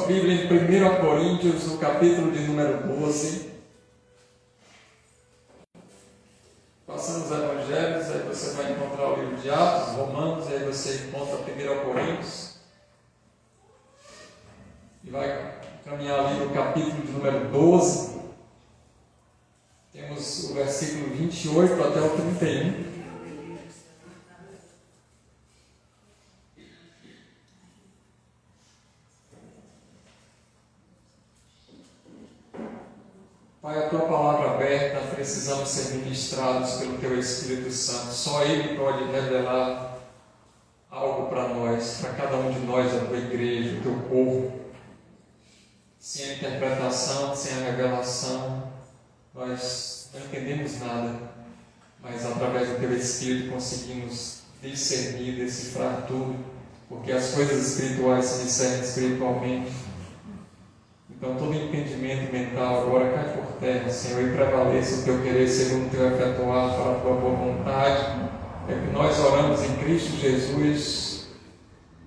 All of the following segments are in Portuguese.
sua Bíblia em 1 Coríntios, no capítulo de número 12. Passando os evangelhos, aí você vai encontrar o livro de Atos, Romanos, e aí você encontra 1 Coríntios. E vai caminhar ali no capítulo de número 12. Temos o versículo 28 até o 31. Pai, a Tua palavra aberta, precisamos ser ministrados pelo Teu Espírito Santo. Só Ele pode revelar algo para nós, para cada um de nós, a Tua igreja, o Teu povo. Sem a interpretação, sem a revelação, nós não entendemos nada, mas através do Teu Espírito conseguimos discernir, decifrar tudo, porque as coisas espirituais se discernem espiritualmente. Então todo entendimento mental agora cai por terra, Senhor, e prevaleça o Teu querer segundo o Teu efetuar para a Tua boa vontade. É que nós oramos em Cristo Jesus.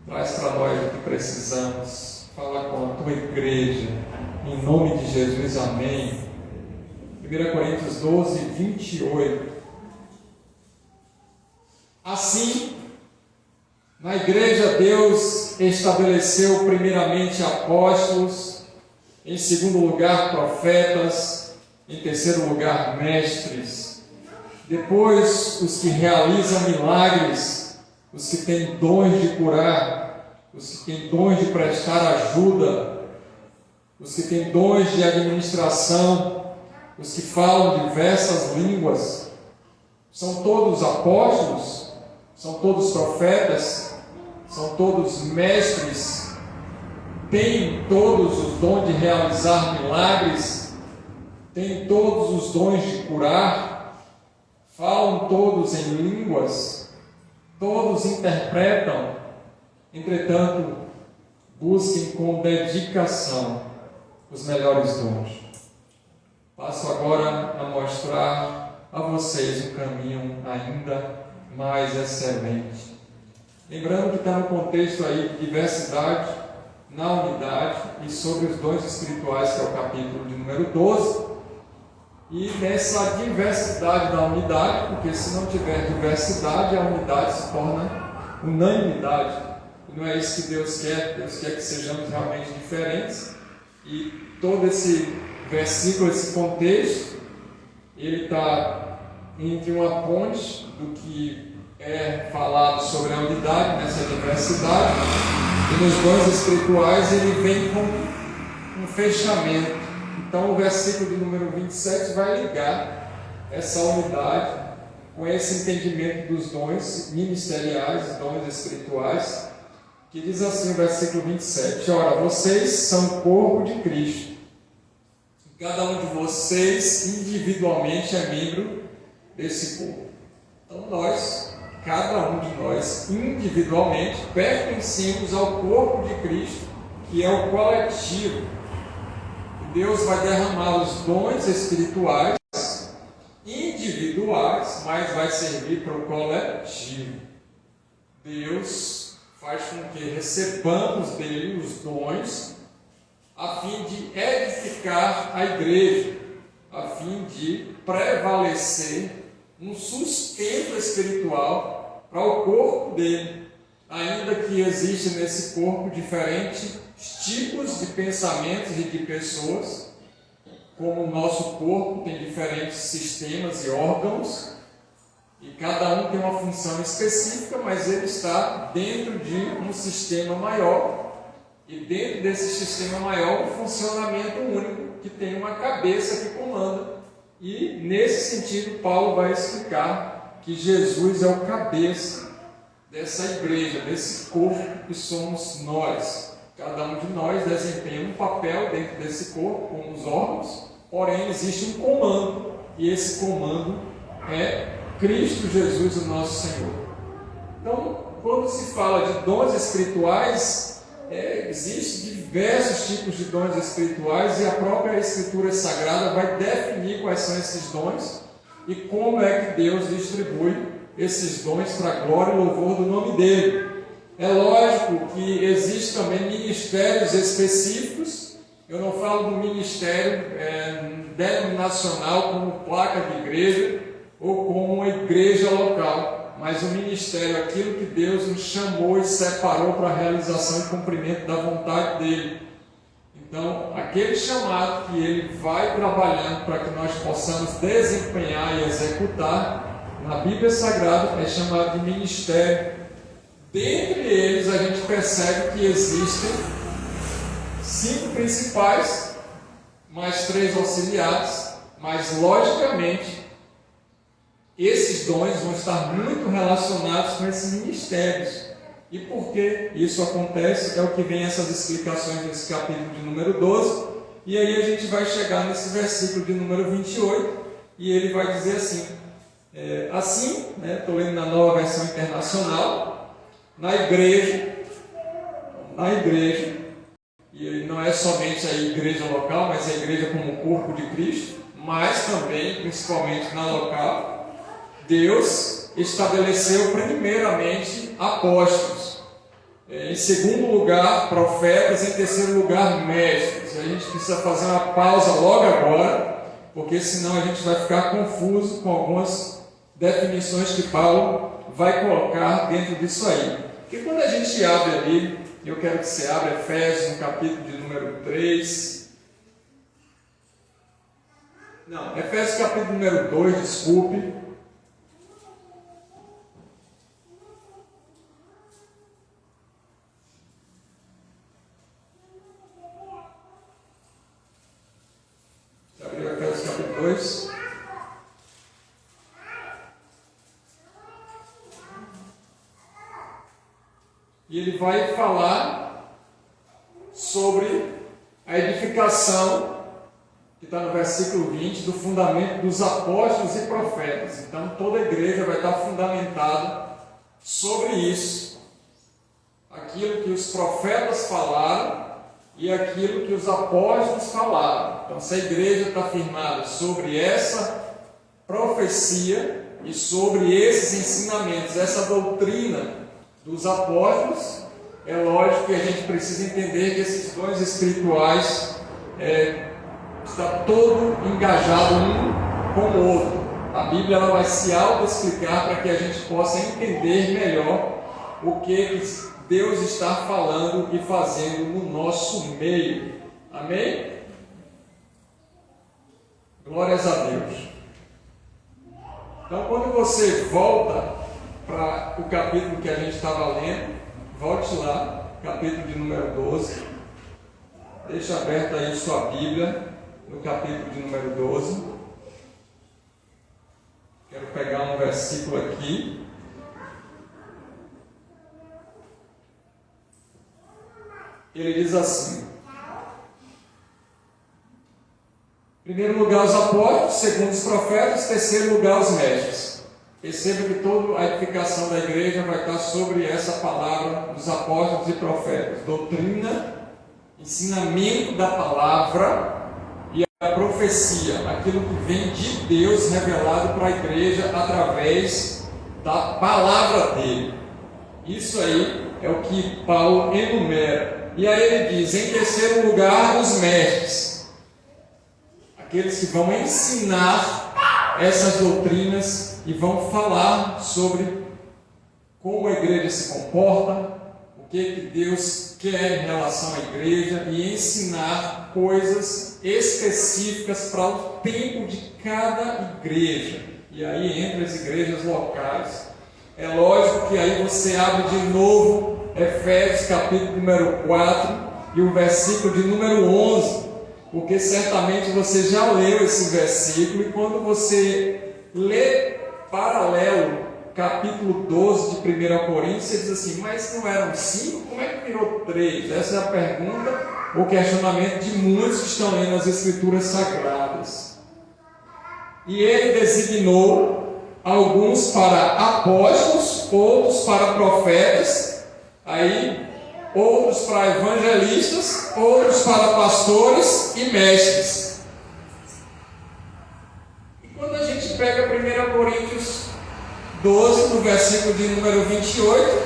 Traz para nós o que precisamos. Fala com a Tua igreja. Em nome de Jesus, amém. 1 Coríntios 12, 28. Assim, na igreja Deus estabeleceu primeiramente apóstolos, em segundo lugar, profetas. Em terceiro lugar, mestres. Depois, os que realizam milagres, os que têm dons de curar, os que têm dons de prestar ajuda, os que têm dons de administração, os que falam diversas línguas. São todos apóstolos? São todos profetas? São todos mestres? Têm todos os dons de realizar milagres? Têm todos os dons de curar? Falam todos em línguas? Todos interpretam? Entretanto, busquem com dedicação os melhores dons. Passo agora a mostrar a vocês um caminho ainda mais excelente. Lembrando que está no contexto aí de diversidade na unidade e sobre os dons espirituais, que é o capítulo de número 12, e nessa diversidade da unidade, porque se não tiver diversidade, a unidade se torna unanimidade, e não é isso que Deus quer que sejamos realmente diferentes, e todo esse versículo, esse contexto, ele está entre uma ponte do que é falado sobre a unidade, nessa diversidade, e nos dons espirituais ele vem com um fechamento. Então o versículo de número 27 vai ligar essa unidade com esse entendimento dos dons ministeriais, dons espirituais, que diz assim o versículo 27: Ora, vocês são o corpo de Cristo, e cada um de vocês individualmente é membro desse corpo. Então cada um de nós individualmente pertencemos ao corpo de Cristo, que é o coletivo. Deus vai derramar os dons espirituais individuais, mas vai servir para o coletivo. Deus faz com que recebamos dele os dons a fim de edificar a igreja, a fim de prevalecer um sustento espiritual para o corpo dele, ainda que exista nesse corpo diferentes tipos de pensamentos e de pessoas, como o nosso corpo tem diferentes sistemas e órgãos, e cada um tem uma função específica, mas ele está dentro de um sistema maior, e dentro desse sistema maior um funcionamento único, que tem uma cabeça que comanda. E nesse sentido Paulo vai explicar que Jesus é o cabeça dessa igreja, desse corpo que somos nós. Cada um de nós desempenha um papel dentro desse corpo, como os órgãos, porém existe um comando, e esse comando é Cristo Jesus, o nosso Senhor. Então, quando se fala de dons espirituais, existem diversos tipos de dons espirituais, e a própria Escritura Sagrada vai definir quais são esses dons e como é que Deus distribui esses dons para a glória e louvor do nome dele. É lógico que existem também ministérios específicos. Eu não falo do ministério denominacional como placa de igreja ou como uma igreja local, mas o ministério é aquilo que Deus nos chamou e separou para a realização e cumprimento da vontade dele. Então, aquele chamado que ele vai trabalhando para que nós possamos desempenhar e executar, na Bíblia Sagrada é chamado de ministério. Dentre eles, a gente percebe que existem 5 principais, mais 3 auxiliares, mas logicamente esses dons vão estar muito relacionados com esses ministérios. E por que isso acontece? É o que vem essas explicações nesse capítulo de número 12. E aí a gente vai chegar nesse versículo de número 28, e ele vai dizer assim, estou lendo na Nova Versão Internacional, na igreja, e não é somente a igreja local, mas a igreja como corpo de Cristo, mas também, principalmente na local, Deus estabeleceu primeiramente apóstolos, em segundo lugar profetas, em terceiro lugar mestres. A gente precisa fazer uma pausa logo agora, porque senão a gente vai ficar confuso com algumas definições que Paulo vai colocar dentro disso aí. Porque quando a gente abre ali, eu quero que você abra Efésios no capítulo de número 3. Não, Efésios capítulo número 2, desculpe. Abriu Efésios capítulo 2. E ele vai falar sobre a edificação, que está no versículo 20, do fundamento dos apóstolos e profetas. Então, toda a igreja vai estar fundamentada sobre isso. Aquilo que os profetas falaram e aquilo que os apóstolos falaram. Então, se a igreja está firmada sobre essa profecia e sobre esses ensinamentos, essa doutrina dos apóstolos, é lógico que a gente precisa entender que esses dons espirituais está todo engajado um com o outro. A Bíblia ela vai se auto-explicar para que a gente possa entender melhor o que Deus está falando e fazendo no nosso meio. Amém? Glórias a Deus. Então, quando você volta para o capítulo que a gente estava lendo, volte lá, capítulo de número 12. Deixa aberta aí sua Bíblia, no capítulo de número 12. Quero pegar um versículo aqui. Ele diz assim: em primeiro lugar os apóstolos, segundo os profetas, terceiro lugar os mestres. Perceba que toda a edificação da igreja vai estar sobre essa palavra dos apóstolos e profetas. Doutrina, ensinamento da palavra e a profecia. Aquilo que vem de Deus revelado para a igreja através da palavra dele. Isso aí é o que Paulo enumera. E aí ele diz, em terceiro lugar, os mestres. Aqueles que vão ensinar essas doutrinas e vão falar sobre como a igreja se comporta, o que Deus quer em relação à igreja e ensinar coisas específicas para o tempo de cada igreja. E aí entre as igrejas locais. É lógico que aí você abre de novo Efésios capítulo número 4 e o versículo de número 11, porque certamente você já leu esse versículo e quando você lê paralelo, capítulo 12 de 1 Coríntios, você diz assim, mas não eram 5? Como é que virou 3? Essa é a pergunta, o questionamento de muitos que estão lendo as Escrituras Sagradas. E ele designou alguns para apóstolos, outros para profetas, aí outros para evangelistas, outros para pastores e mestres. Quando a gente pega 1 Coríntios 12, no versículo de número 28,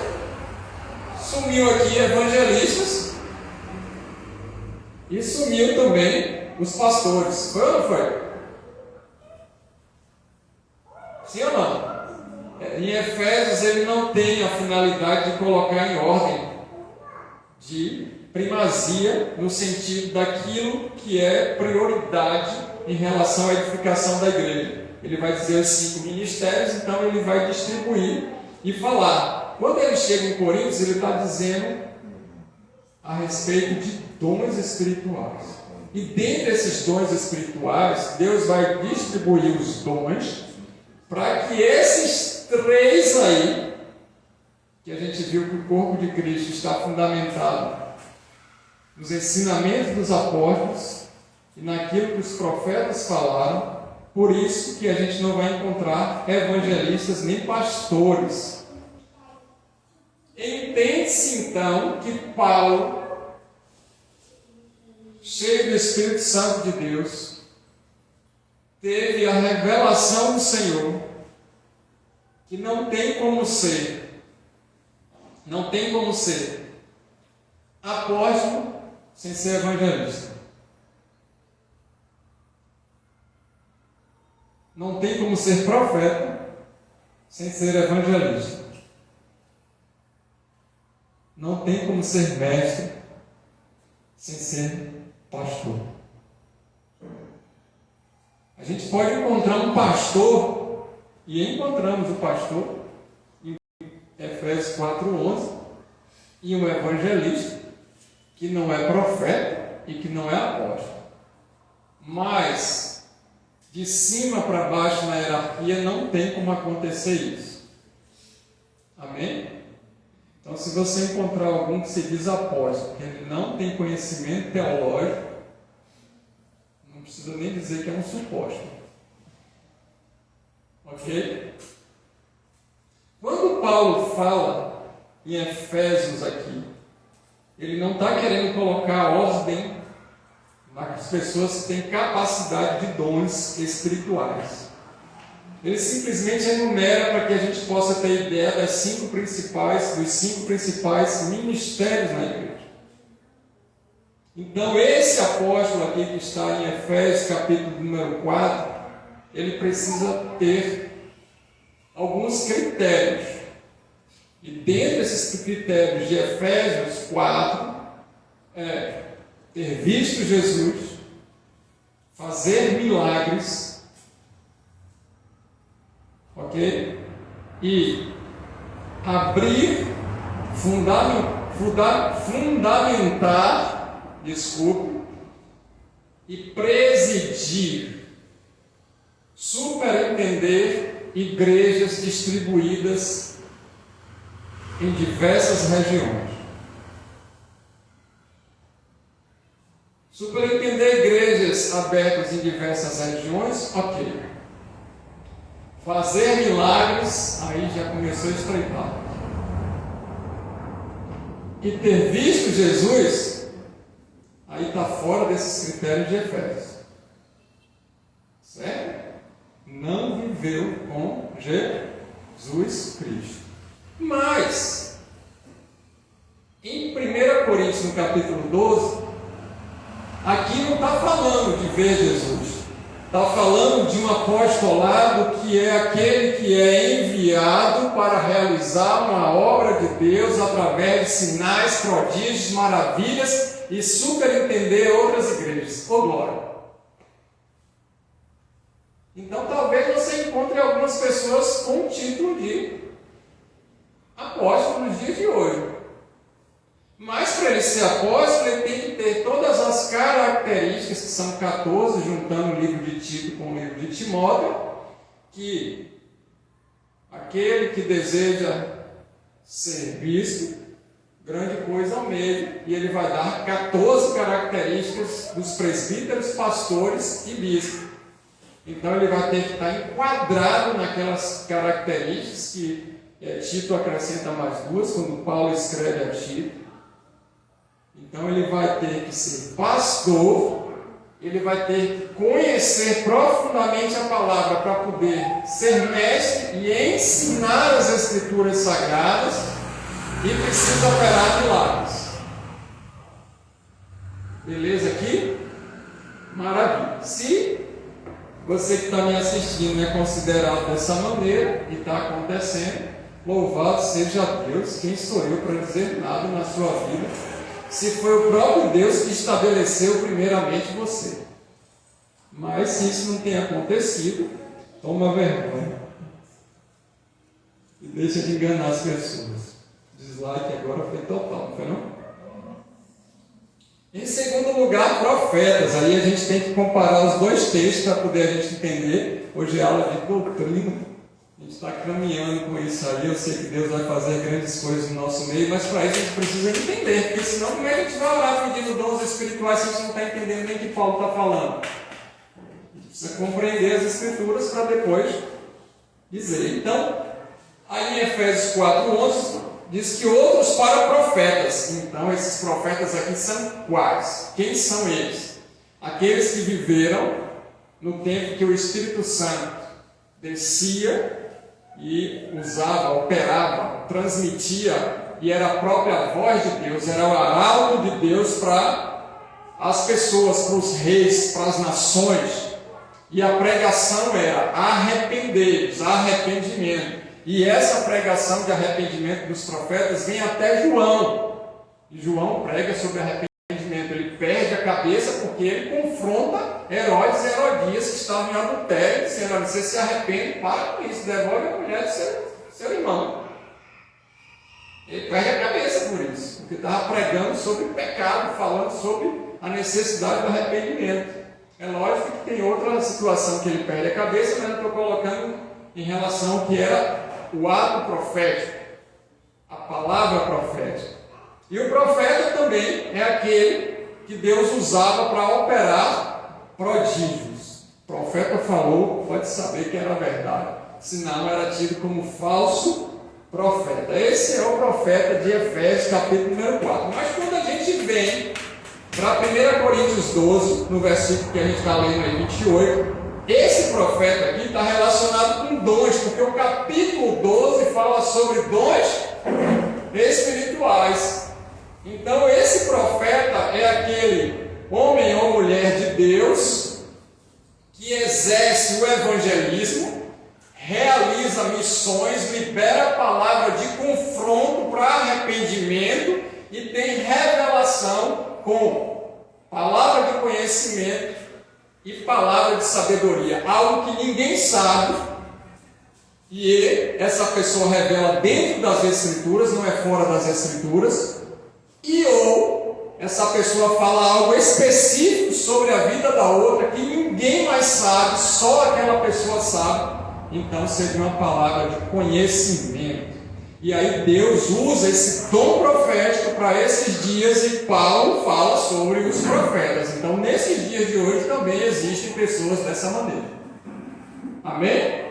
sumiu aqui evangelistas e sumiu também os pastores. Foi ou não foi? Sim ou não? Em Efésios ele não tem a finalidade de colocar em ordem de primazia no sentido daquilo que é prioridade em relação à edificação da igreja. Ele vai dizer os 5 ministérios, então ele vai distribuir e falar. Quando ele chega em Coríntios, ele está dizendo a respeito de dons espirituais. E dentre esses dons espirituais, Deus vai distribuir os dons para que esses 3 aí, que a gente viu que o corpo de Cristo está fundamentado nos ensinamentos dos apóstolos e naquilo que os profetas falaram, por isso que a gente não vai encontrar evangelistas nem pastores. Entende-se então que Paulo, cheio do Espírito Santo de Deus, teve a revelação do Senhor que não tem como ser apóstolo sem ser evangelista. Não tem como ser profeta sem ser evangelista. Não tem como ser mestre sem ser pastor. A gente pode encontrar um pastor, e encontramos o pastor em Efésios 4:11, e um evangelista que não é profeta e que não é apóstolo. Mas de cima para baixo na hierarquia não tem como acontecer isso. Amém? Então, se você encontrar algum que se diz apóstolo, que ele não tem conhecimento teológico, não precisa nem dizer que é um suposto. Ok? Quando Paulo fala em Efésios aqui, ele não está querendo colocar ordem nas pessoas que têm capacidade de dons espirituais. Ele simplesmente enumera para que a gente possa ter ideia dos 5 principais ministérios na igreja. Então, esse apóstolo aqui que está em Efésios, capítulo número 4, ele precisa ter alguns critérios. E dentro desses critérios de Efésios 4, é ter visto Jesus, fazer milagres, ok? E abrir, fundamentar, e presidir, superintender igrejas distribuídas em diversas regiões. Superintender igrejas abertas em diversas regiões, ok. Fazer milagres, aí já começou a estreitar. E ter visto Jesus, aí está fora desses critérios de Efésios. Certo? Não viveu com Jesus Cristo. Mas, em 1 Coríntios, no capítulo 12, aqui não está falando de ver Jesus. Está falando de um apostolado que é aquele que é enviado para realizar uma obra de Deus através de sinais, prodígios, maravilhas e superintender outras igrejas. Ô glória! Então talvez você encontre algumas pessoas com o título de apóstolo nos dias de hoje. Mas para ele ser apóstolo, ele tem que ter todas as características, que são 14, juntando o livro de Tito com o livro de Timóteo, que aquele que deseja ser bispo, grande coisa almeja, e ele vai dar 14 características dos presbíteros, pastores e bispos. Então ele vai ter que estar enquadrado naquelas características que Tito acrescenta mais 2, quando Paulo escreve a Tito. Então ele vai ter que ser pastor, ele vai ter que conhecer profundamente a palavra para poder ser mestre e ensinar as Escrituras Sagradas, e precisa operar milagres. Beleza aqui? Maravilha. Se você que está me assistindo é considerado dessa maneira e está acontecendo, louvado seja Deus. Quem sou eu para dizer nada na sua vida, se foi o próprio Deus que estabeleceu primeiramente você. Mas se isso não tem acontecido, toma vergonha e deixa de enganar as pessoas. Dislike agora foi total, não foi não? Em segundo lugar, profetas. Aí a gente tem que comparar os dois textos para poder a gente entender. Hoje é aula de doutrina. A gente está caminhando com isso aí. Eu sei que Deus vai fazer grandes coisas no nosso meio, mas para isso a gente precisa entender, porque senão como é que a gente vai orar pedindo dons espirituais se a gente não está entendendo nem o que Paulo está falando? A gente precisa compreender as Escrituras para depois dizer. Então, aí em Efésios 4:11 diz que outros para profetas. Então, esses profetas aqui são quais? Quem são eles? Aqueles que viveram no tempo que o Espírito Santo descia e usava, operava, transmitia, e era a própria voz de Deus, era o arauto de Deus para as pessoas, para os reis, para as nações. E a pregação era arrependei-vos, arrependimento. E essa pregação de arrependimento dos profetas vem até João. E João prega sobre arrependimento. Ele perde a cabeça porque ele confronta Herodes e Herodias que estavam em adultério, dizendo: olha, você se arrepende, para com isso, devolve a mulher do seu irmão. Ele perde a cabeça por isso, porque estava pregando sobre o pecado, falando sobre a necessidade do arrependimento. É lógico que tem outra situação que ele perde a cabeça, mas eu estou colocando em relação ao que era o ato profético, a palavra profética. E o profeta também é aquele que Deus usava para operar prodígios. O profeta falou, pode saber que era verdade, senão era tido como falso profeta. Esse é o profeta de Efésios, capítulo número 4. Mas quando a gente vem para 1 Coríntios 12, no versículo que a gente está lendo aí, 28, esse profeta aqui está relacionado com dons, porque o capítulo 12 fala sobre dons espirituais. Então, esse profeta é aquele homem ou mulher de Deus que exerce o evangelismo, realiza missões, libera a palavra de confronto para arrependimento e tem revelação com palavra de conhecimento e palavra de sabedoria, algo que ninguém sabe, e essa pessoa revela dentro das Escrituras, não é fora das Escrituras, e ou essa pessoa fala algo específico sobre a vida da outra, que ninguém mais sabe, só aquela pessoa sabe. Então seria uma palavra de conhecimento. E aí Deus usa esse dom profético para esses dias, e Paulo fala sobre os profetas. Então nesses dias de hoje também existem pessoas dessa maneira. Amém?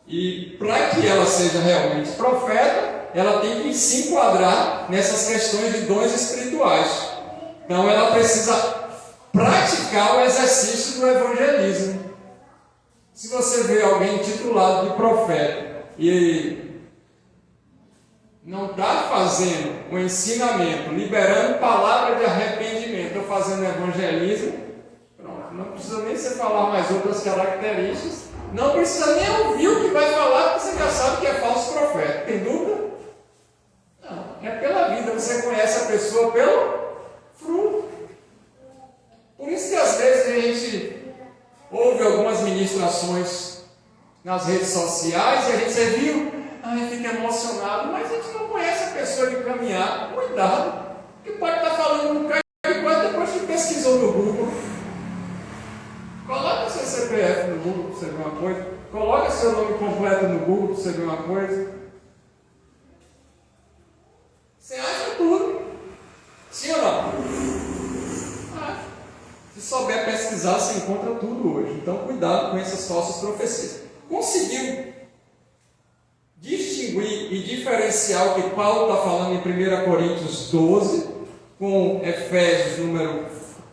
E para que ela seja realmente profeta, ela tem que se enquadrar nessas questões de dons espirituais. Então ela precisa praticar o exercício do evangelismo. Se você vê alguém titulado de profeta e não está fazendo o ensinamento, liberando palavra de arrependimento, ou fazendo evangelismo, pronto, não precisa nem você falar mais outras características, não precisa nem ouvir o que vai falar, porque você já sabe que é falso profeta. Tem dúvida? Não, é pela vida, você conhece a pessoa pelo fruto. Por isso que às vezes a gente ouve algumas ministrações nas redes sociais e a gente viu, fica emocionado, mas a gente não conhece a pessoa de caminhar. Cuidado, porque pode estar falando um bocado de coisa depois que pesquisou no Google. Coloca seu CPF no Google para você ver uma coisa, coloca seu nome completo no Google para você ver uma coisa. Você acha tudo, sim ou não? Se souber pesquisar, você encontra tudo hoje. Então cuidado com essas falsas profecias. Conseguiu distinguir e diferenciar o que Paulo está falando em 1 Coríntios 12 com Efésios número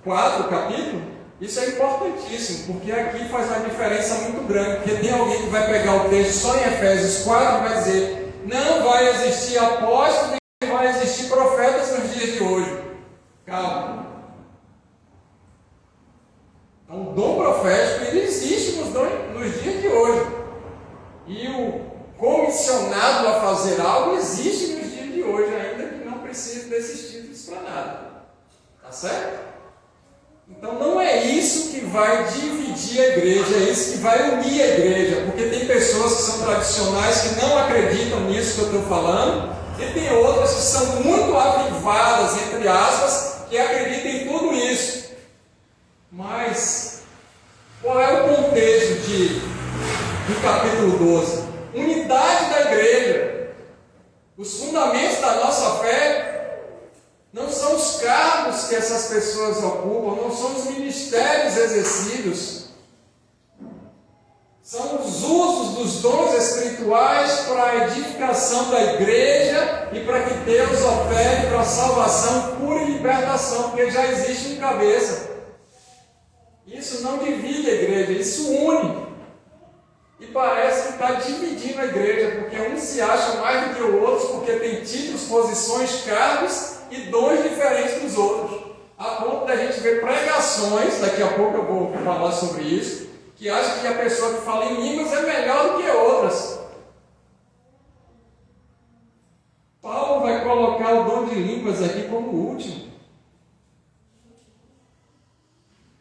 4, capítulo? Isso é importantíssimo, porque aqui faz uma diferença muito grande, porque tem alguém que vai pegar o texto só em Efésios 4 e vai dizer não vai existir apóstolos nem vai existir profetas nos dias de hoje. Calma. Então, o dom profético ele existe nos dias de hoje. E o comissionado a fazer algo existe nos dias de hoje, ainda que não precise desses títulos para nada. Tá certo? Então não é isso que vai dividir a igreja, é isso que vai unir a igreja, porque tem pessoas que são tradicionais que não acreditam nisso que eu estou falando, e tem outras que são muito avivadas, entre aspas, que acreditam em tudo isso. Mas qual é o contexto do capítulo 12? Unidade da igreja. Os fundamentos da nossa fé não são os cargos que essas pessoas ocupam, não são os ministérios exercidos. São os usos dos dons espirituais para a edificação da igreja e para que Deus opere para a salvação, cura e libertação, porque já existe um cabeça. Isso não divide a igreja, isso une. E parece que está dividindo a igreja, porque um se acha mais do que o outro, porque tem títulos, posições, cargos e dons diferentes dos outros. A ponto da gente ver pregações, daqui a pouco eu vou falar sobre isso, que acha que a pessoa que fala em línguas é melhor do que outras. Paulo vai colocar o dom de línguas aqui como o último.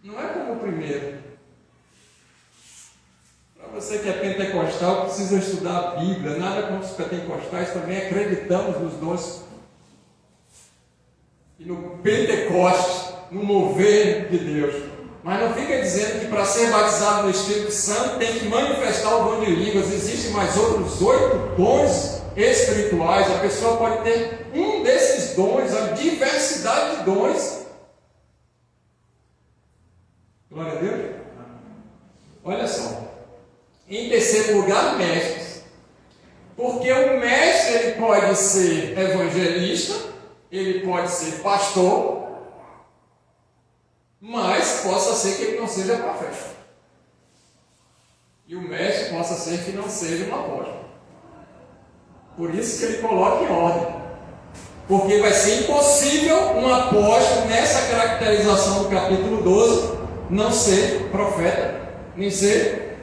Não é como o primeiro. Para você que é pentecostal, precisa estudar a Bíblia. Nada contra os pentecostais, também acreditamos nos dons. E no Pentecoste, no mover de Deus. Mas não fica dizendo que para ser batizado no Espírito Santo tem que manifestar o dom de línguas. Existem mais outros 8 dons espirituais. A pessoa pode ter um desses dons, a diversidade de dons. Glória a Deus. Olha só. Em terceiro lugar, mestres. Porque o mestre ele pode ser evangelista, ele pode ser pastor, mas possa ser que ele não seja profeta. E o mestre possa ser que não seja um apóstolo. Por isso que ele coloca em ordem. Porque vai ser impossível um apóstolo, nessa caracterização do capítulo 12, não ser profeta, nem ser.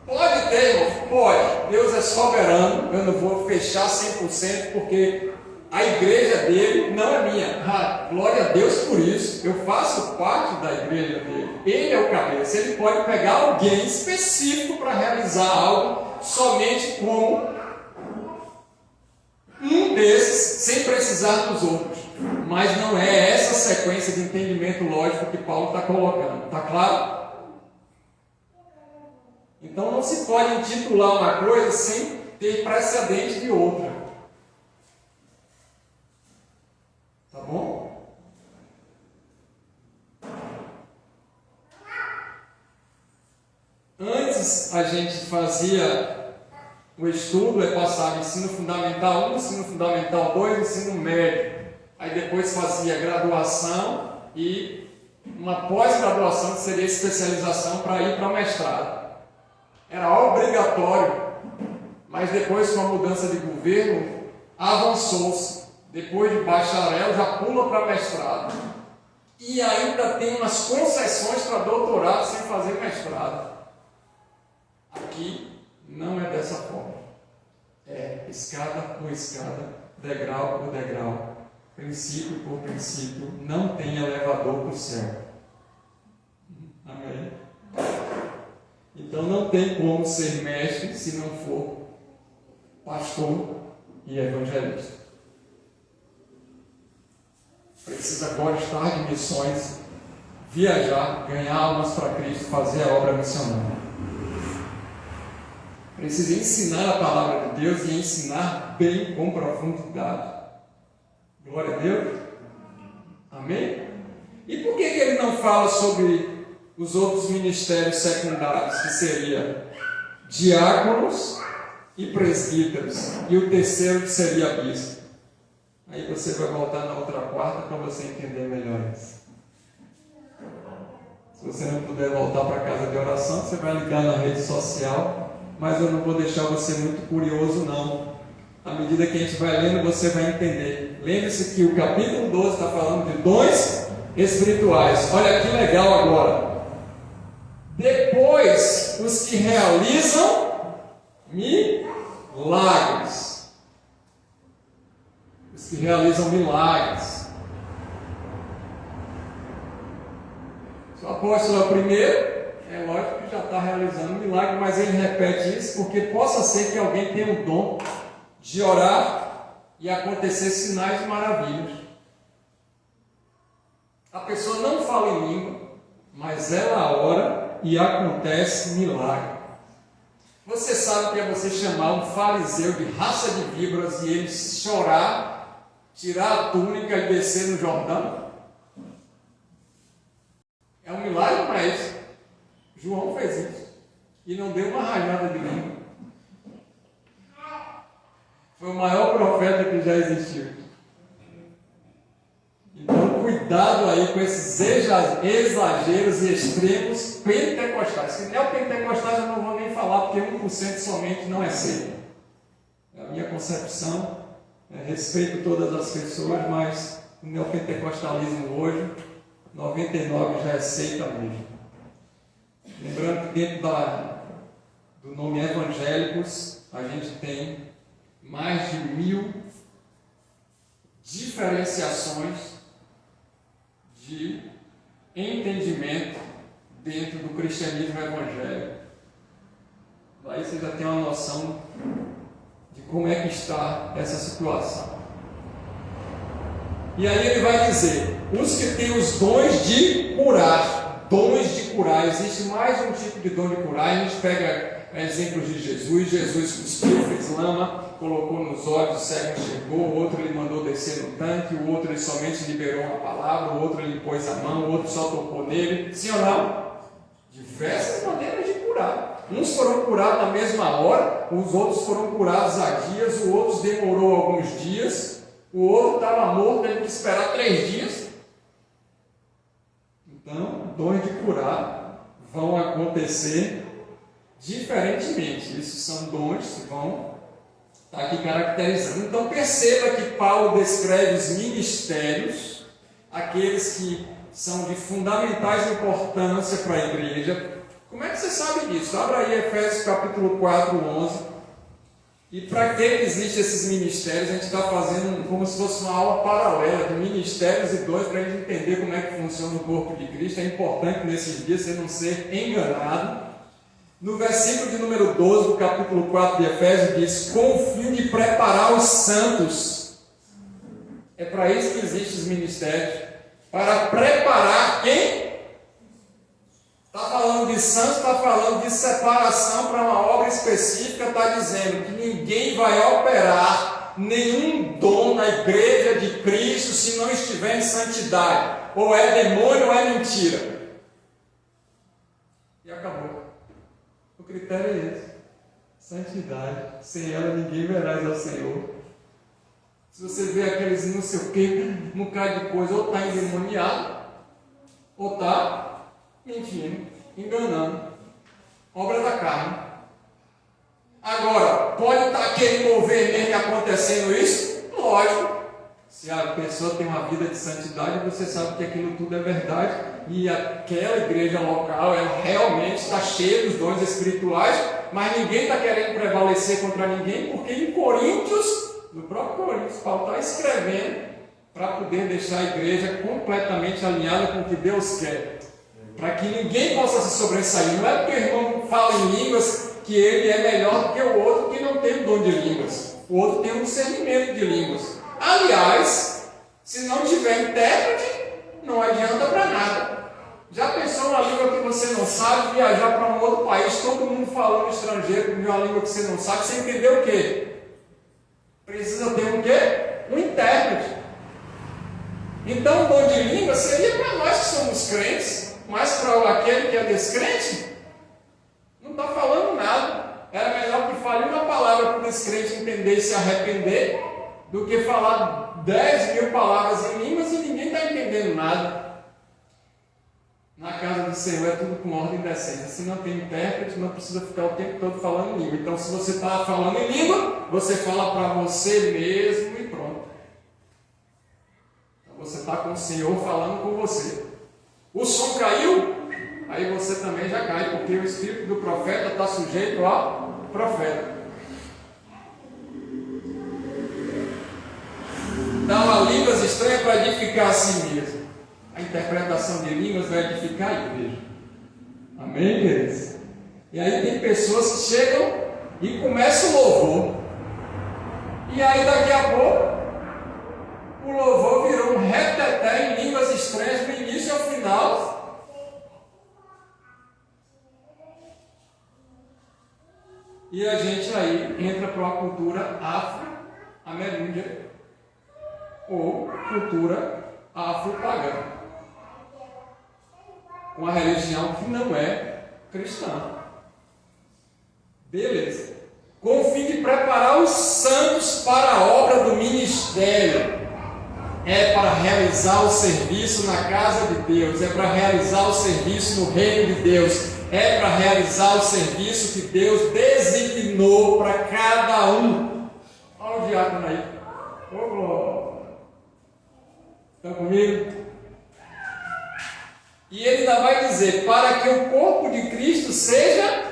Pode ter, irmão? Pode. Deus é soberano. Eu não vou fechar 100% porque a igreja dele não é minha. Glória a Deus por isso. Eu faço parte da igreja dele. Ele é o cabeça. Ele pode pegar alguém específico para realizar algo somente como um desses, sem precisar dos outros. Mas não é essa sequência de entendimento lógico que Paulo está colocando. Está claro? Então não se pode intitular uma coisa sem ter precedente de outra. Tá bom? Antes a gente fazia o estudo, passava ensino fundamental 1, ensino fundamental 2, ensino médio. Aí depois fazia graduação e uma pós-graduação que seria especialização para ir para mestrado. Era obrigatório, mas depois com a mudança de governo avançou-se. Depois de bacharel já pula para mestrado. E ainda tem umas concessões para doutorado sem fazer mestrado. Aqui não é dessa forma. É escada por escada, degrau por degrau, princípio por princípio. Não tem elevador para o céu. Amém? Então não tem como ser mestre se não for pastor e evangelista. Precisa gostar de missões, viajar, ganhar almas para Cristo, fazer a obra missionária. Precisa ensinar a palavra de Deus e ensinar bem, com profundidade. Glória a Deus. Amém? E por que ele não fala sobre os outros ministérios secundários, que seria diáconos e presbíteros, e o terceiro que seria bispo? Aí você vai voltar na outra quarta para você entender melhor isso. Se você não puder voltar para a casa de oração, você vai ligar na rede social mas eu não vou deixar você muito curioso não. À medida que a gente vai lendo, você vai entender. Lembre-se que o capítulo 12 está falando de dons espirituais. Olha que legal agora. Depois, os que realizam milagres. Os que realizam milagres. Se o apóstolo é o primeiro, é lógico que já está realizando um milagre, mas ele repete isso porque possa ser que alguém tenha o dom de orar e acontecer sinais e maravilhas. A pessoa não fala em língua, mas ela ora e acontece milagre. Você sabe que é você chamar um fariseu de raça de víboras e ele chorar, tirar a túnica e descer no Jordão? É um milagre para isso. João fez isso e não deu uma rajada de língua. Foi o maior profeta que já existiu. Então, cuidado aí com esses exageros e extremos pentecostais. Se neopentecostais eu não vou nem falar, porque 1% somente não é seita. É a minha concepção. Respeito todas as pessoas, mas o neopentecostalismo hoje, 99% já é seita mesmo. Lembrando que dentro do nome evangélicos, a gente tem mais de 1000 diferenciações de entendimento dentro do cristianismo evangélico. Aí você já tem uma noção de como é que está essa situação. E aí ele vai dizer, os que têm os dons de curar, existe mais um tipo de dom de curar. A gente pega exemplos de Jesus cuspiu, fez lama, colocou nos olhos, o cego chegou, o outro ele mandou descer no tanque, o outro ele somente liberou uma palavra, o outro ele pôs a mão, o outro só tocou nele. Sim ou não? Diversas maneiras de curar. Uns foram curados na mesma hora, os outros foram curados há dias, o outro demorou alguns dias, o outro estava morto, teve que esperar 3 dias. Então, dons de curar vão acontecer diferentemente. Isso são dons que vão estar aqui caracterizando. Então, perceba que Paulo descreve os ministérios, aqueles que são de fundamentais importância para a igreja. Como é que você sabe disso? Abra aí Efésios capítulo 4, 11. E para que existem esses ministérios, a gente está fazendo como se fosse uma aula paralela de ministérios e dons para a gente entender como é que funciona o corpo de Cristo. É importante nesses dias você não ser enganado. No versículo de número 12 do capítulo 4 de Efésios diz: com o fim de preparar os santos. É para isso que existem os ministérios. Para preparar quem? Está falando de santos, está falando de separação para uma obra específica, está dizendo que ninguém vai operar nenhum dom na igreja de Cristo se não estiver em santidade. Ou é demônio ou é mentira. E acabou. O critério é esse. Santidade. Sem ela ninguém verás ao Senhor. Se você vê aqueles não sei o que, um bocado de coisa, ou está endemoniado, ou está mentindo, enganando. Obra da carne. Agora, pode estar aquele mover mesmo acontecendo isso? Lógico. Se a pessoa tem uma vida de santidade, você sabe que aquilo tudo é verdade. E aquela igreja local, ela realmente está cheia dos dons espirituais, mas ninguém está querendo prevalecer contra ninguém, porque em Coríntios, no próprio Coríntios, Paulo está escrevendo para poder deixar a igreja completamente alinhada com o que Deus quer. Para que ninguém possa se sobressair. Não é porque o irmão fala em línguas que ele é melhor do que o outro que não tem o dom de línguas. O outro tem um discernimento de línguas. Aliás, se não tiver intérprete, não adianta para nada. Já pensou uma língua que você não sabe, viajar para um outro país, todo mundo falando estrangeiro, de uma língua que você não sabe, você entendeu o quê? Precisa ter um quê? Um intérprete. Então, o dom de língua seria para nós que somos crentes. Mas para aquele que é descrente, não está falando nada. Era melhor que fale uma palavra para o descrente entender e se arrepender, do que falar 10.000 palavras em línguas e ninguém está entendendo nada. Na casa do Senhor é tudo com ordem e decência. Se não tem intérprete, não precisa ficar o tempo todo falando em língua. Então, se você está falando em língua, você fala para você mesmo e pronto. Então, você está com o Senhor falando com você. O som caiu, aí você também já cai, porque o espírito do profeta está sujeito ao profeta. Dá uma línguas estranhas para edificar a si mesmo. A interpretação de línguas vai edificar a igreja. Amém, queridos? E aí tem pessoas que chegam e começam o louvor. E aí daqui a pouco o louvor virou um reteté em línguas estranhas do início ao final. E a gente aí entra para uma cultura afro-ameríndia ou cultura afro-pagã, uma religião que não é cristã. Beleza. Com o fim de preparar os santos para a obra do ministério. É para realizar o serviço na casa de Deus, é para realizar o serviço no reino de Deus, é para realizar o serviço que Deus designou para cada um. Olha o diácono aí. Ô, glória. Estão comigo? E ele ainda vai dizer, para que o corpo de Cristo seja,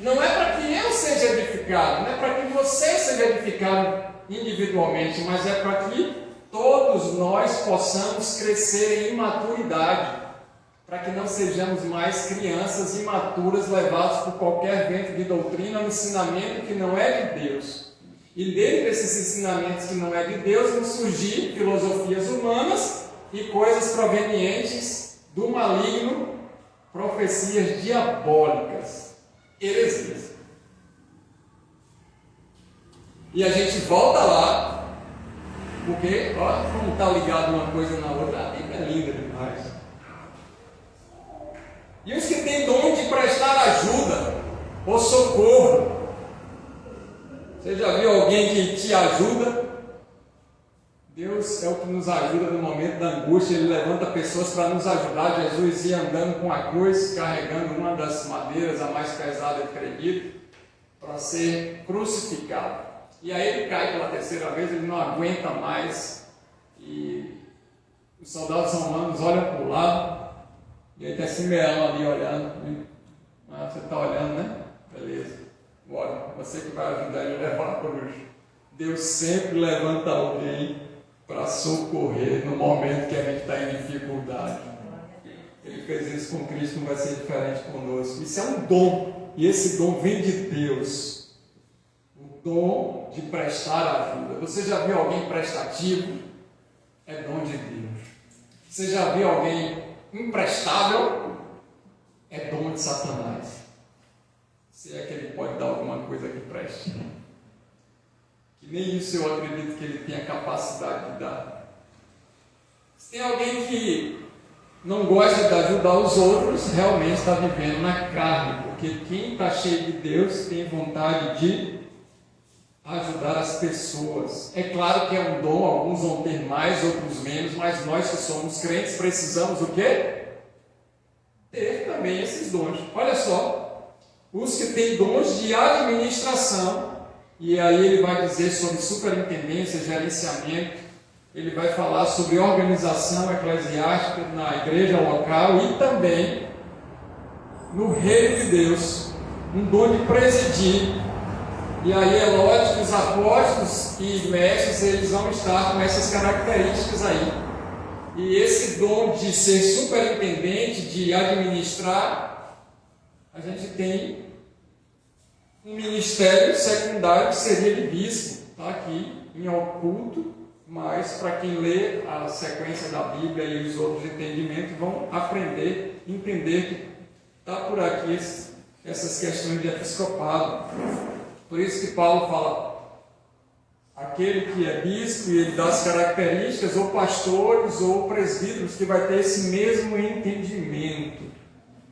não é para que eu seja edificado, não é para que você seja edificado individualmente, mas é para que todos nós possamos crescer em maturidade, para que não sejamos mais crianças imaturas levados por qualquer vento de doutrina, um ensinamento que não é de Deus. E dentre esses ensinamentos que não é de Deus, vão surgir filosofias humanas e coisas provenientes do maligno, profecias diabólicas, heresias. E a gente volta lá, porque, olha como está ligado uma coisa na outra, a Bíblia é linda demais. E os que têm dom de prestar ajuda ou socorro. Você já viu alguém que te ajuda? Deus é o que nos ajuda no momento da angústia. Ele levanta pessoas para nos ajudar. Jesus ia andando com a cruz, carregando uma das madeiras, a mais pesada, eu acredito, para ser crucificado. E aí ele cai pela terceira vez, ele não aguenta mais. E os soldados romanos olham para o lado, e aí tem Simeão ali olhando. Ah, você está olhando, né? Beleza. Bora, você que vai ajudar ele a levar a cruz. Deus sempre levanta alguém para socorrer no momento que a gente está em dificuldade. Ele fez isso com Cristo, não vai ser diferente conosco. Isso é um dom, e esse dom vem de Deus. O dom de prestar ajuda. Você já viu alguém prestativo? É dom de Deus. Você já viu alguém imprestável? É dom de Satanás. Se é que ele pode dar alguma coisa que preste. Que nem isso eu acredito que ele tenha capacidade de dar. Se tem alguém que não gosta de ajudar os outros, realmente está vivendo na carne, porque quem está cheio de Deus tem vontade de ajudar as pessoas. É claro que é um dom, alguns vão ter mais, outros menos, mas nós que somos crentes precisamos o quê? Ter também esses dons. Olha só. Os que têm dons de administração, e aí ele vai dizer sobre superintendência, gerenciamento, ele vai falar sobre organização eclesiástica na igreja local e também no reino de Deus, um dom de presidir. E aí é lógico que os apóstolos e mestres, eles vão estar com essas características aí. E esse dom de ser superintendente, de administrar, a gente tem um ministério secundário que seria de bispo, está aqui em oculto, mas para quem lê a sequência da Bíblia e os outros entendimentos vão aprender, entender que está por aqui essas questões de episcopado. Por isso que Paulo fala, aquele que é bispo e ele dá as características, ou pastores ou presbíteros, que vai ter esse mesmo entendimento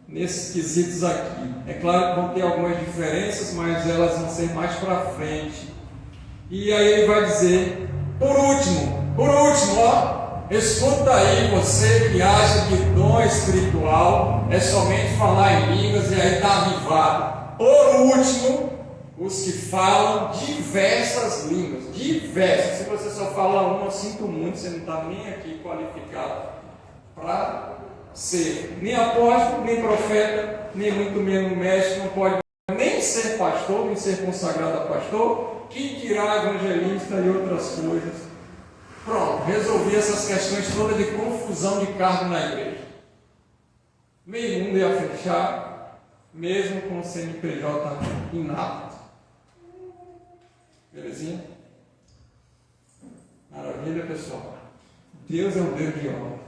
nesses quesitos aqui. É claro que vão ter algumas diferenças, mas elas vão ser mais para frente. E aí ele vai dizer, por último, Escuta aí, você que acha que dom espiritual é somente falar em línguas e aí está avivado. Por último, os que falam diversas línguas. Diversas. Se você só fala uma, eu sinto muito, você não está nem aqui qualificado para ser nem apóstolo, nem profeta, nem muito menos mestre, não pode nem ser pastor, nem ser consagrado a pastor, que dirá evangelista e outras coisas. Pronto, resolvi essas questões todas de confusão de cargo na igreja. Meio mundo ia fechar, mesmo com o CNPJ inapto. Belezinha? Maravilha, pessoal. Deus é um Deus de honra.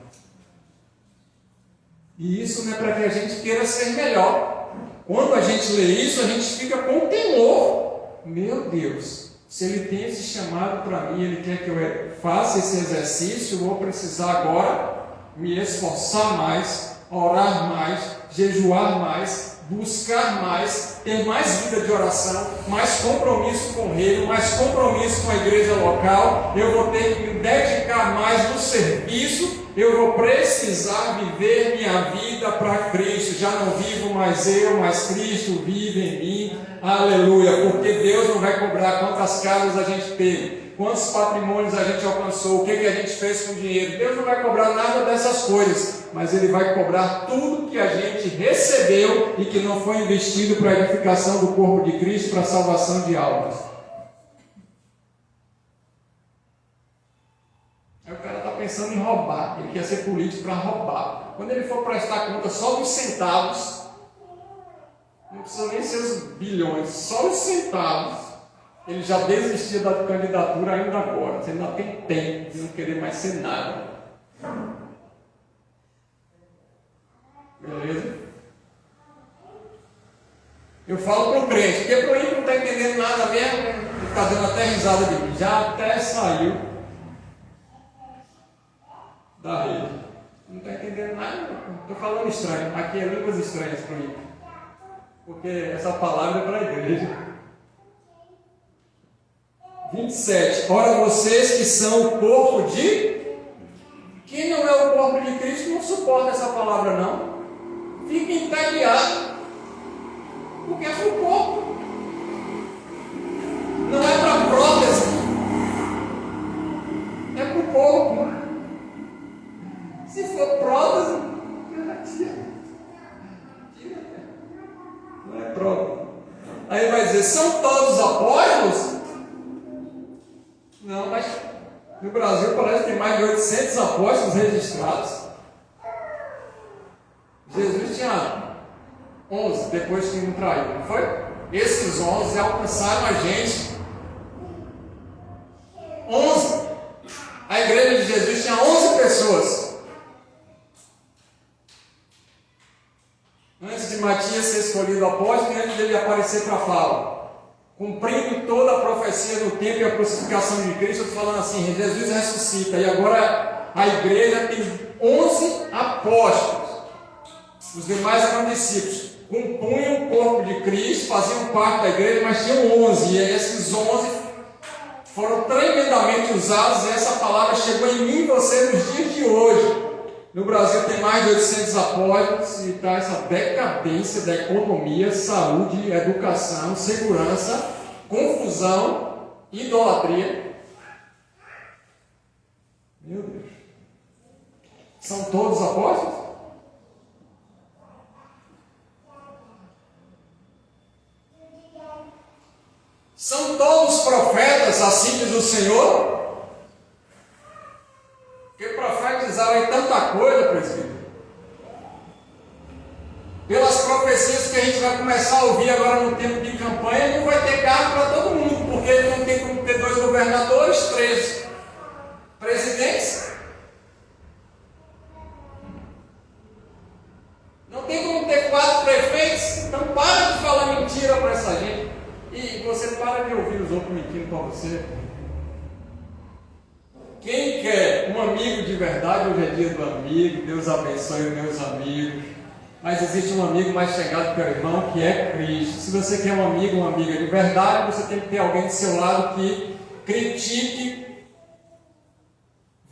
E isso não é para que a gente queira ser melhor. Quando a gente lê isso, a gente fica com temor. Meu Deus, se Ele tem esse chamado para mim, Ele quer que eu faça esse exercício, eu vou precisar agora me esforçar mais, orar mais, jejuar mais, buscar mais, ter mais vida de oração, mais compromisso com o reino, mais compromisso com a igreja local. Eu vou ter que me dedicar mais no serviço. Eu vou precisar viver minha vida para Cristo. Já não vivo mais eu, mas Cristo vive em mim. Aleluia. Porque Deus não vai cobrar quantas casas a gente teve, quantos patrimônios a gente alcançou, o que a gente fez com o dinheiro. Deus não vai cobrar nada dessas coisas, mas Ele vai cobrar tudo que a gente recebeu e que não foi investido para a edificação do corpo de Cristo, para a salvação de almas. Aí o cara está pensando em roubar, ele quer ser político para roubar. Quando ele for prestar conta só dos centavos, não precisa nem ser os bilhões, só os centavos, ele já desistia da candidatura ainda agora. Você ainda tem tempo de não querer mais ser nada. Beleza? Eu falo para o crente, porque para o ímpio não está entendendo nada mesmo, ele está dando até risada de mim, já até saiu da rede. Não está entendendo nada, estou falando estranho, aqui é línguas estranhas para o ímpio, porque essa palavra é para a igreja. 27. Ora, vocês que são o corpo de... Quem não é o corpo de Cristo não suporta essa palavra, não. Fica entediado, porque é para o corpo, não é para prótese, é para o corpo. Se for prótese, tira. Não é prótese. Aí vai dizer, são todos apóstolos? Não, mas no Brasil parece que tem mais de 800 apóstolos registrados. Jesus tinha 11 depois que um traiu, não foi? Esses 11 alcançaram a gente. 11. A igreja de Jesus tinha 11 pessoas. Antes de Matias ser escolhido apóstolo e antes dele aparecer para Paulo, cumprindo toda a profecia do tempo e a crucificação de Cristo, eu estou falando assim, Jesus ressuscita, e agora a igreja tem 11 apóstolos, os demais eram discípulos, compunham o corpo de Cristo, faziam parte da igreja, mas tinham 11, e esses 11 foram tremendamente usados, e essa palavra chegou em mim e você nos dias de hoje. No Brasil tem mais de 800 apóstolos e está essa decadência da economia, saúde, educação, segurança, confusão, idolatria. Meu Deus. São todos apóstolos? São todos profetas, assim diz o Senhor? Porque profetizaram em tanta coisa, presbítero. Pelas profecias que a gente vai começar a ouvir agora no tempo de campanha, não vai ter cargo para todo mundo, porque não tem como ter 2 governadores, 3 presidentes. Não tem como ter 4 prefeitos. Então para de falar mentira para essa gente. E você para de ouvir os outros mentindo para você. Quem quer um amigo de verdade, hoje é dia do amigo, Deus abençoe os meus amigos. Mas existe um amigo mais chegado que o irmão, que é Cristo. Se você quer um amigo, uma amiga de verdade, você tem que ter alguém do seu lado que critique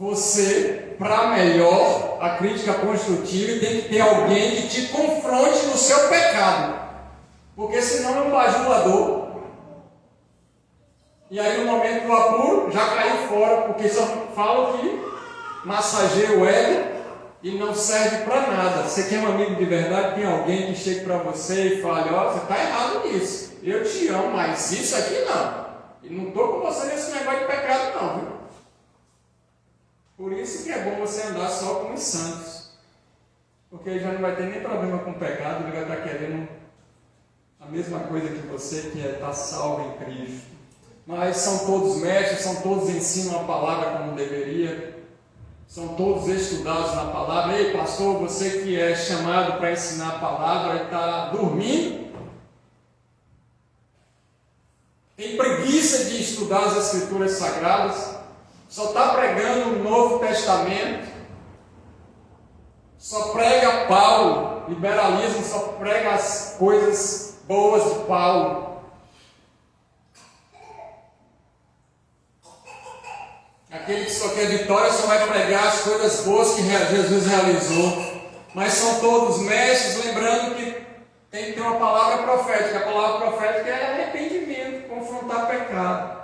você, para melhor, a crítica construtiva, tem que ter alguém que te confronte no seu pecado. Porque senão é um bajulador. E aí no momento do apuro, já caiu fora, porque só fala que massageia o ego e não serve para nada. Você quer um amigo de verdade, tem alguém que chegue para você e fale, ó, você está errado nisso. Eu te amo, mas isso aqui não. E não estou com você nesse negócio de pecado não, viu? Por isso que é bom você andar só com os santos. Porque ele já não vai ter nem problema com o pecado, ele vai estar querendo a mesma coisa que você, que é estar salvo em Cristo. Mas são todos mestres, são todos ensinam a palavra como deveria. São todos estudados na palavra. Ei, pastor, você que é chamado para ensinar a palavra e está dormindo? Tem preguiça de estudar as Escrituras Sagradas? Só está pregando o Novo Testamento? Só prega Paulo? Liberalismo só prega as coisas boas de Paulo? Aquele que só quer vitória só vai pregar as coisas boas que Jesus realizou. Mas são todos mestres, lembrando que tem que ter uma palavra profética. A palavra profética é arrependimento, confrontar pecado.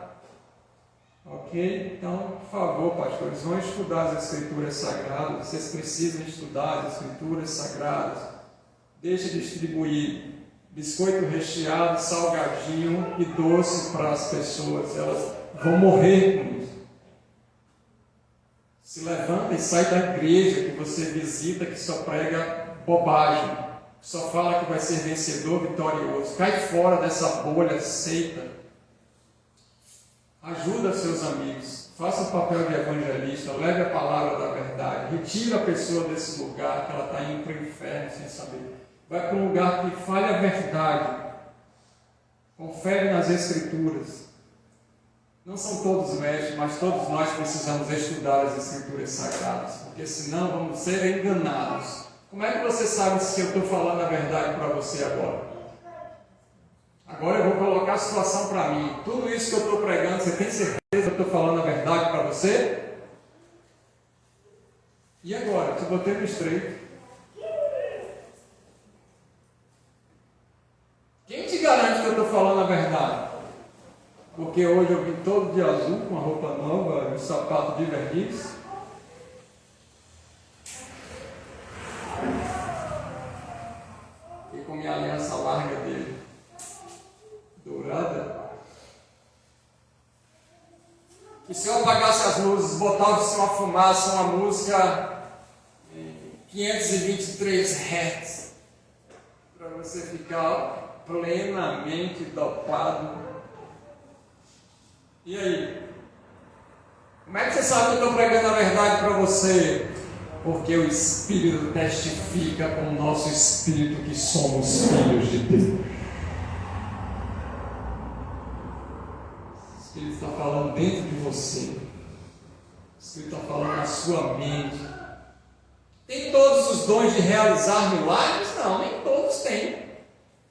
Ok? Então, por favor, pastores, vão estudar as Escrituras Sagradas. Vocês precisam estudar as Escrituras Sagradas. Deixa de distribuir biscoito recheado, salgadinho e doce para as pessoas. Elas vão morrer com isso. Se levanta e sai da igreja que você visita, que só prega bobagem, que só fala que vai ser vencedor, vitorioso. Cai fora dessa bolha seita. Ajuda seus amigos. Faça o papel de evangelista. Leve a palavra da verdade. Retira a pessoa desse lugar que ela está indo para o inferno sem saber. Vai para um lugar que fale a verdade. Confere nas Escrituras. Não são todos mestres, mas todos nós precisamos estudar as Escrituras Sagradas, porque senão vamos ser enganados. Como é que você sabe se eu estou falando a verdade para você agora? Agora eu vou colocar a situação para mim. Tudo isso que eu estou pregando, você tem certeza que eu estou falando a verdade para você? E agora? Te botei no estreito. Quem te garante que eu estou falando a verdade? Porque hoje eu vim todo de azul, com a roupa nova, um sapato de verniz. E com minha aliança larga dele, dourada. E se eu apagasse as luzes, botasse uma fumaça, uma música em 523 Hz, para você ficar plenamente dopado. E aí? Como é que você sabe que eu estou pregando a verdade para você? Porque o Espírito testifica com o nosso Espírito que somos filhos de Deus. O Espírito está falando dentro de você. O Espírito está falando na sua mente. Tem todos os dons de realizar milagres? Não, nem todos têm.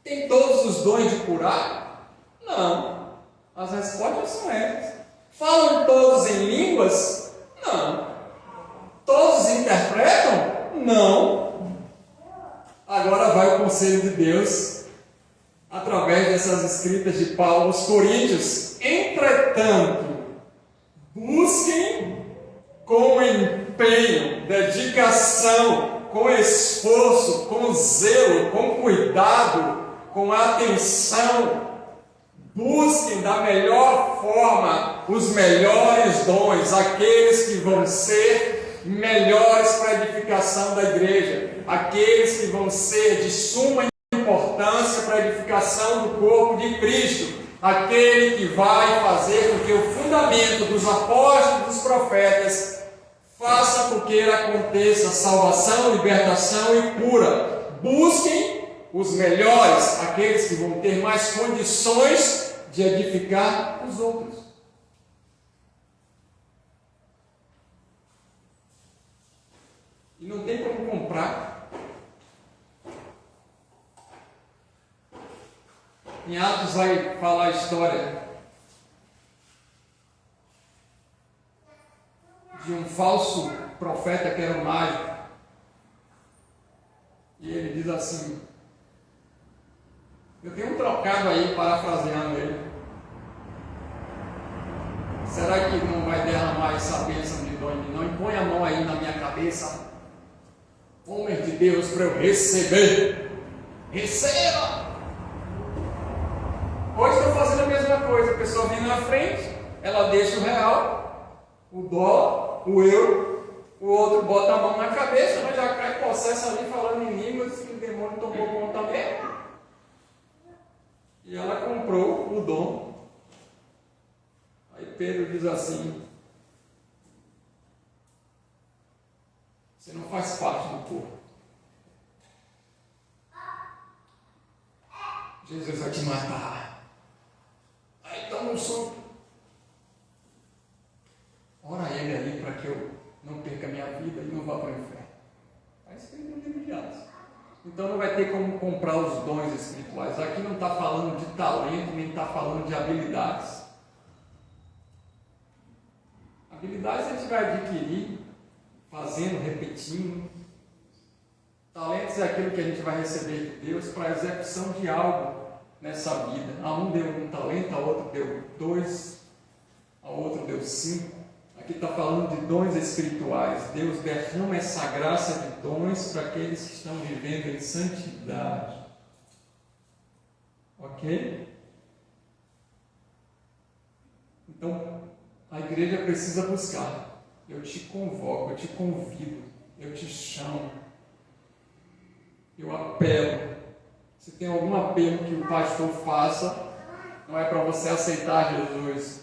Tem todos os dons de curar? Não. As respostas são essas. Falam todos em línguas? Não. Todos interpretam? Não. Agora vai o conselho de Deus, através dessas escritas de Paulo aos Coríntios. Entretanto, busquem com empenho, dedicação, com esforço, com zelo, com cuidado, com atenção. Busquem da melhor forma os melhores dons, aqueles que vão ser melhores para a edificação da igreja, aqueles que vão ser de suma importância para a edificação do corpo de Cristo, aquele que vai fazer com que o fundamento dos apóstolos e dos profetas faça com que aconteça salvação, libertação e cura. Busquem os melhores, aqueles que vão ter mais condições de edificar os outros. E não tem como comprar. Em Atos vai falar a história de um falso profeta que era um mágico. E ele diz assim, eu tenho um trocado aí, parafraseando ele. Será que não vai derramar essa bênção de dom em mim? Não impõe a mão aí na minha cabeça, homem de Deus, para eu receber. Receba! Hoje estou fazendo a mesma coisa. A pessoa vem na frente, ela deixa o real, o dólar, o euro, o outro bota a mão na cabeça, mas já cai processo ali falando em línguas que o demônio tomou conta mesmo. E ela comprou o dom. Aí Pedro diz assim, você não faz parte do corpo. Jesus vai te matar. Aí toma um soco. Ora ele ali para que eu não perca a minha vida e não vá para o inferno. Aí você tem humilhados. Então não vai ter como comprar os dons espirituais. Aqui não está falando de talento, nem está falando de habilidades. Habilidades a gente vai adquirir fazendo, repetindo. Talentos é aquilo que a gente vai receber de Deus para a execução de algo nessa vida. A um deu um talento, a outro deu 2, a outro deu 5. Aqui está falando de dons espirituais. Deus derrama essa graça de dons para aqueles que estão vivendo em santidade. Ok? Então, a igreja precisa buscar. Eu te convoco, eu te convido, eu te chamo, eu apelo. Se tem algum apelo que o pastor faça, não é para você aceitar Jesus,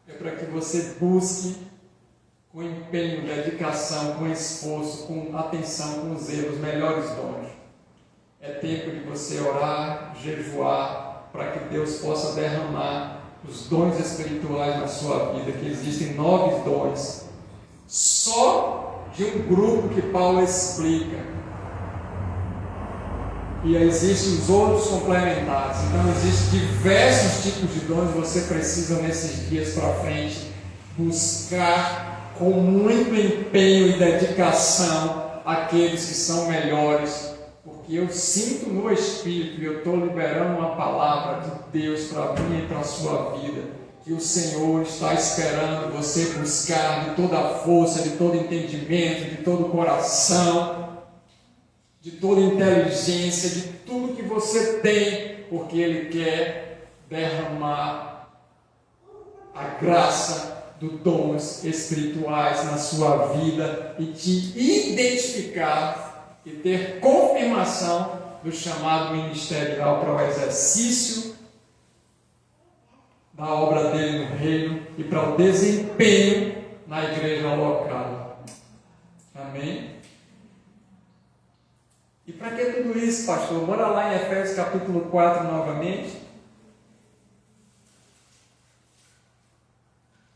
é para que você busque com empenho, dedicação, com esforço, com atenção, com zelo, os melhores dons. É tempo de você orar, jejuar, para que Deus possa derramar os dons espirituais na sua vida, que existem 9 dons, só de um grupo que Paulo explica. E existem os outros complementares. Então existem diversos tipos de dons. Você precisa nesses dias para frente buscar com muito empenho e dedicação aqueles que são melhores, porque eu sinto no Espírito, e eu estou liberando uma palavra de Deus para mim e para a sua vida, que o Senhor está esperando você buscar de toda a força, de todo entendimento, de todo o coração, de toda inteligência, de tudo que você tem, porque Ele quer derramar a graça dos dons espirituais na sua vida e te identificar e ter confirmação do chamado ministerial para o exercício da obra dele no reino e para o desempenho na igreja local. Amém? E para que tudo isso, pastor? Bora lá em Efésios capítulo 4 novamente.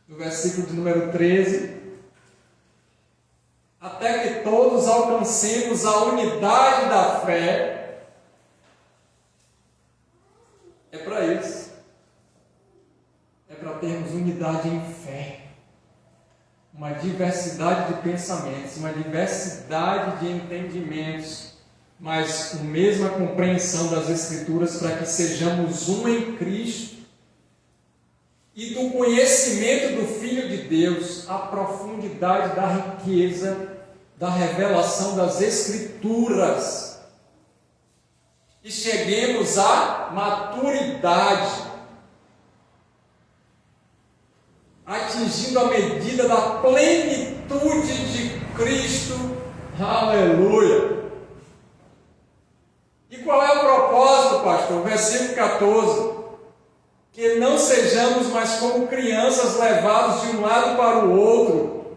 No versículo de número 13. Até que todos alcancemos a unidade da fé. É para isso. É para termos unidade em fé. Uma diversidade de pensamentos, uma diversidade de entendimentos, mas a mesma compreensão das Escrituras para que sejamos um em Cristo. E do conhecimento do Filho de Deus, a profundidade da riqueza, da revelação das Escrituras. E cheguemos à maturidade, atingindo a medida da plenitude de Cristo. Aleluia! E qual é o propósito, pastor? Versículo 14. Que não sejamos mais como crianças levados de um lado para o outro,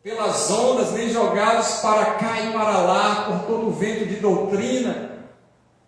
pelas ondas, nem jogados para cá e para lá, por todo o vento de doutrina.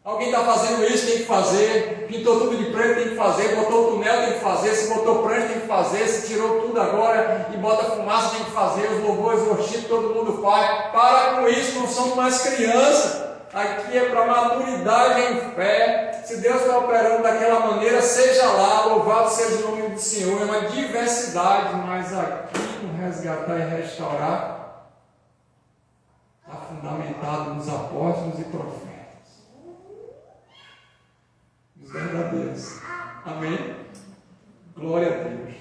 Alguém está fazendo isso, tem que fazer. Pintou tudo de preto, tem que fazer. Botou o túnel, tem que fazer. Se botou prancha, tem que fazer. Se tirou tudo agora e bota fumaça, tem que fazer. Os louvores, os worship, todo mundo faz. Para com isso, não somos mais crianças. Aqui é para maturidade em fé. Se Deus está operando daquela maneira, seja lá, louvado seja o nome do Senhor. É uma diversidade, mas aqui no resgatar e restaurar está fundamentado nos apóstolos e profetas, os verdadeiros. Amém? Glória a Deus.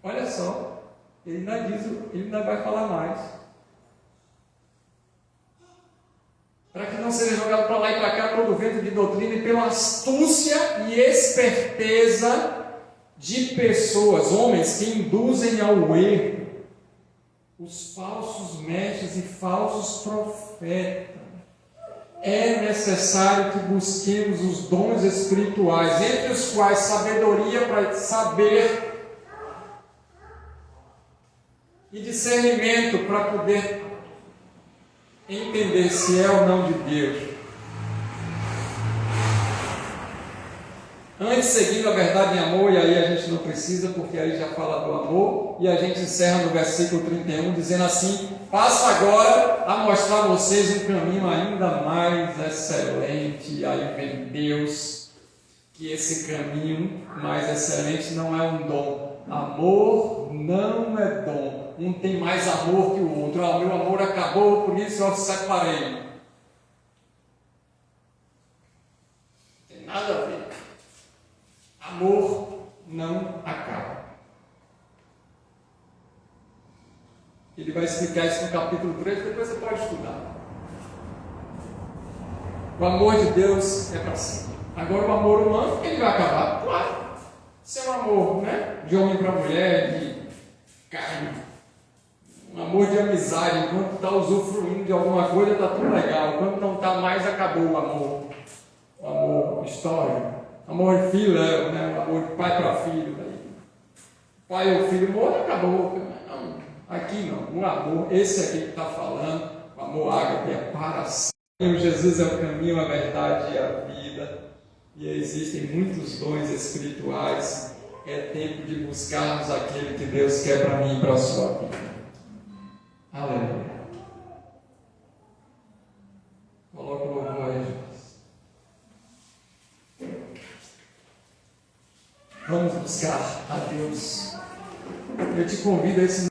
Olha só, ele ainda vai falar mais. Para que não seja jogado para lá e para cá pelo vento de doutrina e pela astúcia e esperteza de pessoas, homens que induzem ao erro, os falsos mestres e falsos profetas. É necessário que busquemos os dons espirituais, entre os quais sabedoria para saber e discernimento para poder entender se é ou não de Deus. Antes, seguindo a verdade em amor, e aí a gente não precisa, porque aí já fala do amor, e a gente encerra no versículo 31, dizendo assim: passo agora a mostrar a vocês um caminho ainda mais excelente. E aí vem Deus, que esse caminho mais excelente não é um dom. Amor não é dom. Um tem mais amor que o outro. Meu amor acabou, por isso eu separei. Não tem nada a ver. Amor não acaba. Ele vai explicar isso no capítulo 3, depois você pode estudar. O amor de Deus é para sempre. Agora o amor humano, ele vai acabar? Claro. Isso é um amor, né? De homem para mulher, de carne. Um amor de amizade. Enquanto está usufruindo de alguma coisa, está tudo legal. Quando não está mais, acabou o amor. O amor histórico. Amor de filho, né? O amor de pai para filho. Pai ou filho morre, acabou. Não, aqui não. O amor, esse aqui que está falando, o amor ágape é para sempre. Jesus é o caminho, a verdade e a vida. E existem muitos dons espirituais. É tempo de buscarmos aquele que Deus quer para mim e para a sua vida. Aleluia. Coloca o louvor aí, Jesus. Vamos buscar a Deus. Eu te convido a esse